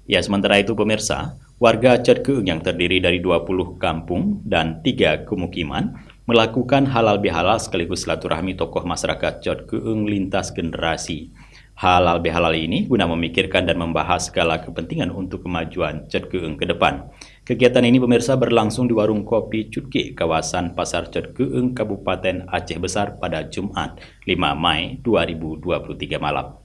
Ya, sementara itu pemirsa, warga Cetkeung yang terdiri dari 20 kampung dan 3 pemukiman melakukan halal bihalal sekaligus silaturahmi tokoh masyarakat Cetkeung lintas generasi. Halal bihalal ini guna memikirkan dan membahas segala kepentingan untuk kemajuan Cetkeung ke depan. Kegiatan ini pemirsa berlangsung di warung kopi Cutke, kawasan Pasar Cetkeung, Kabupaten Aceh Besar pada Jumat 5 Mei 2023 malam.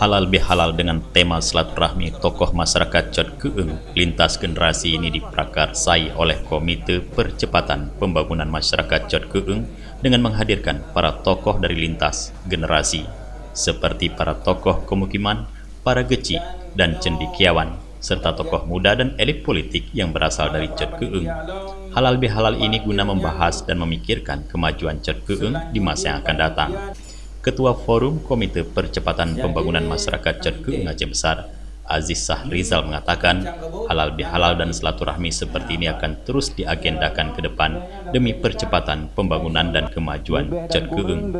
Halal bihalal dengan tema silaturahmi tokoh masyarakat Cetkeung lintas generasi ini diprakarsai oleh Komite Percepatan Pembangunan Masyarakat Cetkeung dengan menghadirkan para tokoh dari lintas generasi seperti para tokoh pemukiman, para geci dan cendekiawan serta tokoh muda dan elit politik yang berasal dari Cetkeung. Halal bihalal ini guna membahas dan memikirkan kemajuan Cetkeung di masa yang akan datang. Ketua Forum Komite Percepatan Pembangunan Masyarakat Cetkeung Aceh Besar, Aziz Sahrizal mengatakan, halal bihalal dan silaturahmi seperti ini akan terus diagendakan ke depan demi percepatan pembangunan dan kemajuan Cetkeung.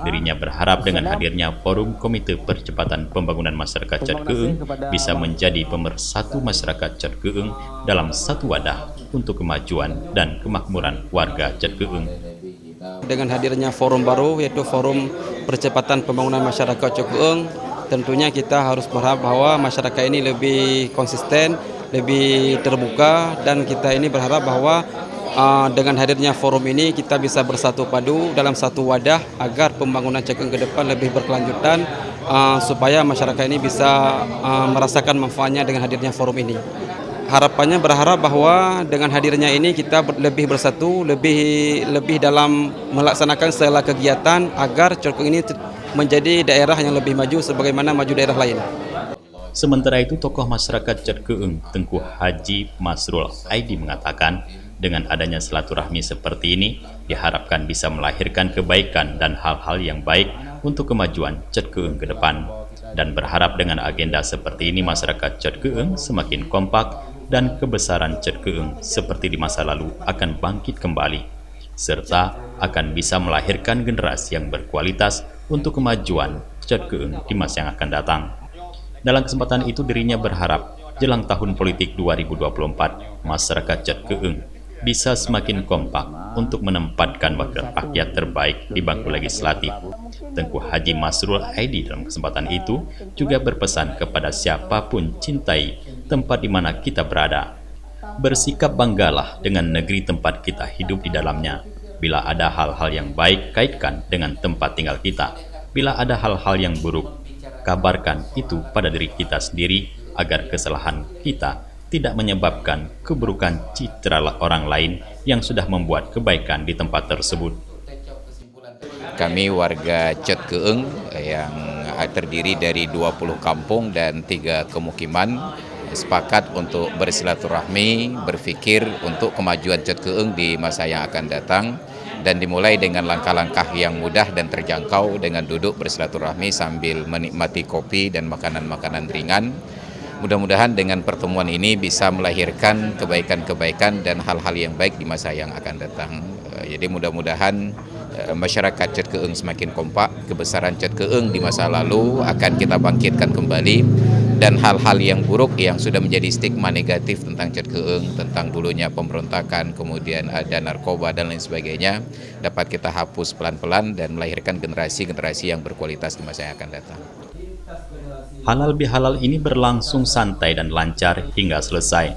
Dirinya berharap dengan hadirnya Forum Komite Percepatan Pembangunan Masyarakat Cetkeung bisa menjadi pemersatu masyarakat Cetkeung dalam satu wadah untuk kemajuan dan kemakmuran warga Cetkeung. Dengan hadirnya forum baru yaitu Forum Percepatan Pembangunan Masyarakat Cetkeung, tentunya kita harus berharap bahwa masyarakat ini lebih konsisten, lebih terbuka, dan kita ini berharap bahwa dengan hadirnya forum ini kita bisa bersatu padu dalam satu wadah agar pembangunan Cetkeung ke depan lebih berkelanjutan, supaya masyarakat ini bisa merasakan manfaatnya dengan hadirnya forum ini. Harapannya berharap bahwa dengan hadirnya ini kita lebih bersatu, lebih dalam melaksanakan segala kegiatan agar Cetkeung ini menjadi daerah yang lebih maju sebagaimana maju daerah lain. Sementara itu, tokoh masyarakat Cetkeung, Tengku Haji Masrul Aidi mengatakan, dengan adanya silaturahmi seperti ini, diharapkan bisa melahirkan kebaikan dan hal-hal yang baik untuk kemajuan Cetkeung ke depan. Dan berharap dengan agenda seperti ini, masyarakat Cetkeung semakin kompak dan kebesaran Cetkeung seperti di masa lalu akan bangkit kembali, serta akan bisa melahirkan generasi yang berkualitas untuk kemajuan Cetkeung di masa yang akan datang. Dalam kesempatan itu, dirinya berharap jelang tahun politik 2024, masyarakat Cetkeung bisa semakin kompak untuk menempatkan wakil rakyat terbaik di bangku legislatif. Tengku Haji Masrul Aidi dalam kesempatan itu juga berpesan kepada siapapun cintai tempat di mana kita berada. Bersikap banggalah dengan negeri tempat kita hidup di dalamnya. Bila ada hal-hal yang baik, kaitkan dengan tempat tinggal kita. Bila ada hal-hal yang buruk, kabarkan itu pada diri kita sendiri agar kesalahan kita tidak menyebabkan keburukan citra orang lain yang sudah membuat kebaikan di tempat tersebut. Kami warga Cetkeung yang terdiri dari 20 kampung dan 3 pemukiman sepakat untuk bersilaturahmi, berpikir untuk kemajuan Cetkeung di masa yang akan datang, dan dimulai dengan langkah-langkah yang mudah dan terjangkau dengan duduk bersilaturahmi sambil menikmati kopi dan makanan-makanan ringan. Mudah-mudahan dengan pertemuan ini bisa melahirkan kebaikan-kebaikan dan hal-hal yang baik di masa yang akan datang. Jadi mudah-mudahan masyarakat Cetkeung semakin kompak, kebesaran Cetkeung di masa lalu akan kita bangkitkan kembali, dan hal-hal yang buruk yang sudah menjadi stigma negatif tentang Cetkeung, tentang dulunya pemberontakan, kemudian ada narkoba dan lain sebagainya, dapat kita hapus pelan-pelan dan melahirkan generasi-generasi yang berkualitas di masa yang akan datang. Halal bihalal ini berlangsung santai dan lancar hingga selesai,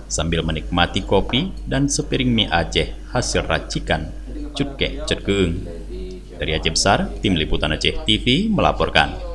sambil menikmati kopi dan sepiring mie Aceh hasil racikan Cutke Cetkeung. Dari Aceh Besar, Tim Liputan Aceh TV melaporkan.